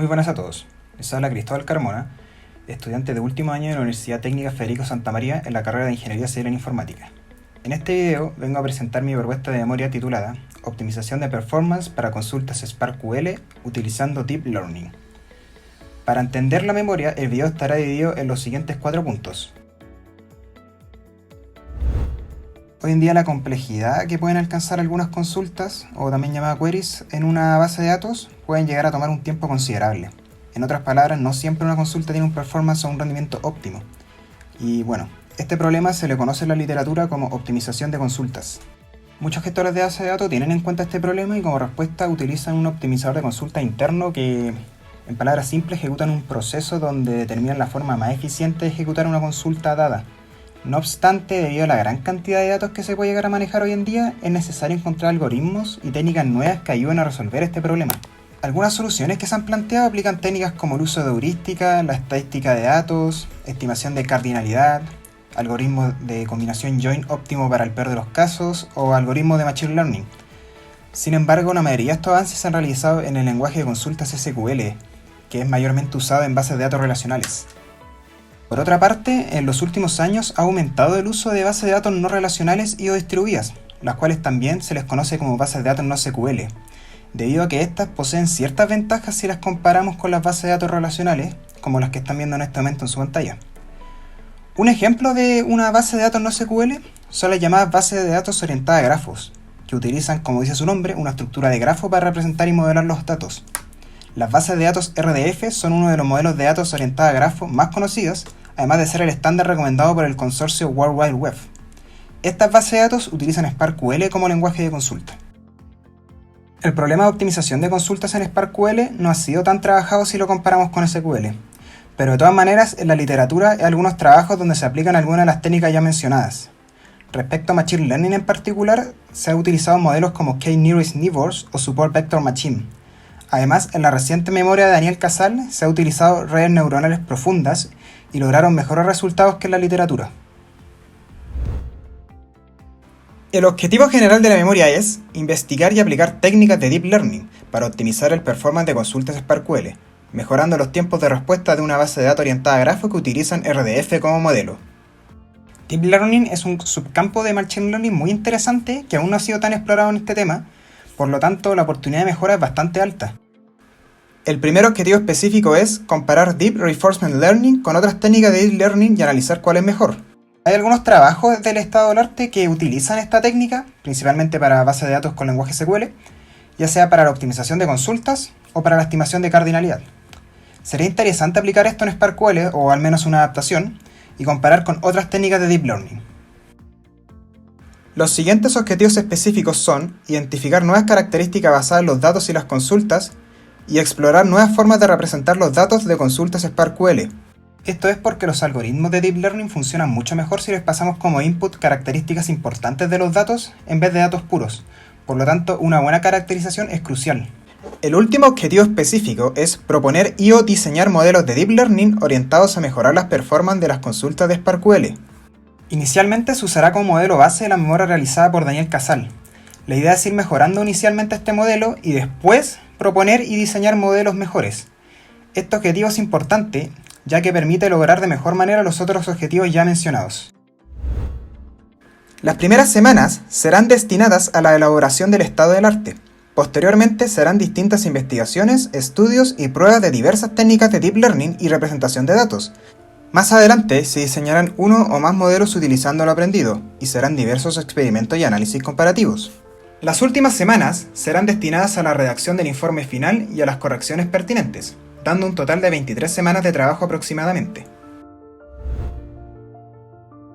Muy buenas a todos. Les habla Cristóbal Carmona, estudiante de último año de la Universidad Técnica Federico Santa María en la carrera de Ingeniería Civil en Informática. En este video vengo a presentar mi propuesta de memoria titulada Optimización de Performance para consultas SparkQL utilizando Deep Learning. Para entender la memoria, el video estará dividido en los siguientes 4 puntos. Hoy en día la complejidad que pueden alcanzar algunas consultas, o también llamadas queries, en una base de datos pueden llegar a tomar un tiempo considerable. En otras palabras, no siempre una consulta tiene un performance o un rendimiento óptimo. Y bueno, este problema se le conoce en la literatura como optimización de consultas. Muchos gestores de base de datos tienen en cuenta este problema y como respuesta utilizan un optimizador de consulta interno que, en palabras simples, ejecutan un proceso donde determinan la forma más eficiente de ejecutar una consulta dada. No obstante, debido a la gran cantidad de datos que se puede llegar a manejar hoy en día, es necesario encontrar algoritmos y técnicas nuevas que ayuden a resolver este problema. Algunas soluciones que se han planteado aplican técnicas como el uso de heurística, la estadística de datos, estimación de cardinalidad, algoritmos de combinación join óptimo para el peor de los casos o algoritmos de machine learning. Sin embargo, la mayoría de estos avances se han realizado en el lenguaje de consultas SQL, que es mayormente usado en bases de datos relacionales. Por otra parte, en los últimos años ha aumentado el uso de bases de datos no relacionales y o distribuidas, las cuales también se les conoce como bases de datos no SQL, debido a que estas poseen ciertas ventajas si las comparamos con las bases de datos relacionales, como las que están viendo en este momento en su pantalla. Un ejemplo de una base de datos no SQL son las llamadas bases de datos orientadas a grafos, que utilizan, como dice su nombre, una estructura de grafo para representar y modelar los datos. Las bases de datos RDF son uno de los modelos de datos orientados a grafos más conocidos, además de ser el estándar recomendado por el consorcio World Wide Web. Estas bases de datos utilizan SparkQL como lenguaje de consulta. El problema de optimización de consultas en SparkQL no ha sido tan trabajado si lo comparamos con SQL, pero de todas maneras en la literatura hay algunos trabajos donde se aplican algunas de las técnicas ya mencionadas. Respecto a Machine Learning en particular, se han utilizado modelos como K-Nearest Neighbors o Support Vector Machine. Además, en la reciente memoria de Daniel Casal se ha utilizado redes neuronales profundas y lograron mejores resultados que en la literatura. El objetivo general de la memoria es investigar y aplicar técnicas de Deep Learning para optimizar el performance de consultas SparkQL, mejorando los tiempos de respuesta de una base de datos orientada a grafos que utilizan RDF como modelo. Deep Learning es un subcampo de Machine Learning muy interesante que aún no ha sido tan explorado en este tema, por lo tanto la oportunidad de mejora es bastante alta. El primer objetivo específico es comparar Deep Reinforcement Learning con otras técnicas de Deep Learning y analizar cuál es mejor. Hay algunos trabajos del estado del arte que utilizan esta técnica, principalmente para bases de datos con lenguaje SQL, ya sea para la optimización de consultas o para la estimación de cardinalidad. Sería interesante aplicar esto en SparkQL o al menos una adaptación y comparar con otras técnicas de Deep Learning. Los siguientes objetivos específicos son identificar nuevas características basadas en los datos y las consultas y explorar nuevas formas de representar los datos de consultas SparkQL. Esto es porque los algoritmos de Deep Learning funcionan mucho mejor si les pasamos como input características importantes de los datos en vez de datos puros. Por lo tanto, una buena caracterización es crucial. El último objetivo específico es proponer y o diseñar modelos de Deep Learning orientados a mejorar las performances de las consultas de SparkQL. Inicialmente se usará como modelo base la memoria realizada por Daniel Casal. La idea es ir mejorando inicialmente este modelo y después proponer y diseñar modelos mejores. Este objetivo es importante, ya que permite lograr de mejor manera los otros objetivos ya mencionados. Las primeras semanas serán destinadas a la elaboración del estado del arte. Posteriormente serán distintas investigaciones, estudios y pruebas de diversas técnicas de Deep Learning y representación de datos. Más adelante se diseñarán uno o más modelos utilizando lo aprendido, y serán diversos experimentos y análisis comparativos. Las últimas semanas serán destinadas a la redacción del informe final y a las correcciones pertinentes, dando un total de 23 semanas de trabajo aproximadamente.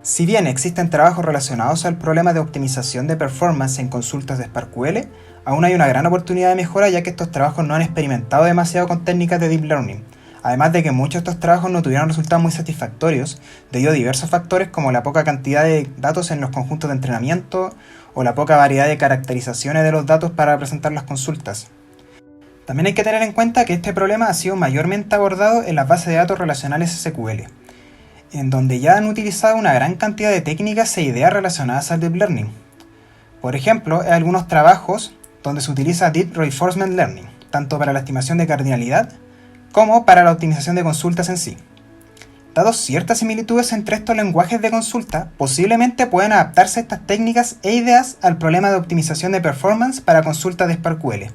Si bien existen trabajos relacionados al problema de optimización de performance en consultas de SparkQL, aún hay una gran oportunidad de mejora ya que estos trabajos no han experimentado demasiado con técnicas de Deep Learning, además de que muchos de estos trabajos no tuvieron resultados muy satisfactorios debido a diversos factores como la poca cantidad de datos en los conjuntos de entrenamiento o la poca variedad de caracterizaciones de los datos para representar las consultas. También hay que tener en cuenta que este problema ha sido mayormente abordado en las bases de datos relacionales SQL, en donde ya han utilizado una gran cantidad de técnicas e ideas relacionadas al Deep Learning. Por ejemplo, hay algunos trabajos donde se utiliza Deep Reinforcement Learning, tanto para la estimación de cardinalidad como para la optimización de consultas en sí. Dados ciertas similitudes entre estos lenguajes de consulta, posiblemente puedan adaptarse estas técnicas e ideas al problema de optimización de performance para consultas de SparkQL,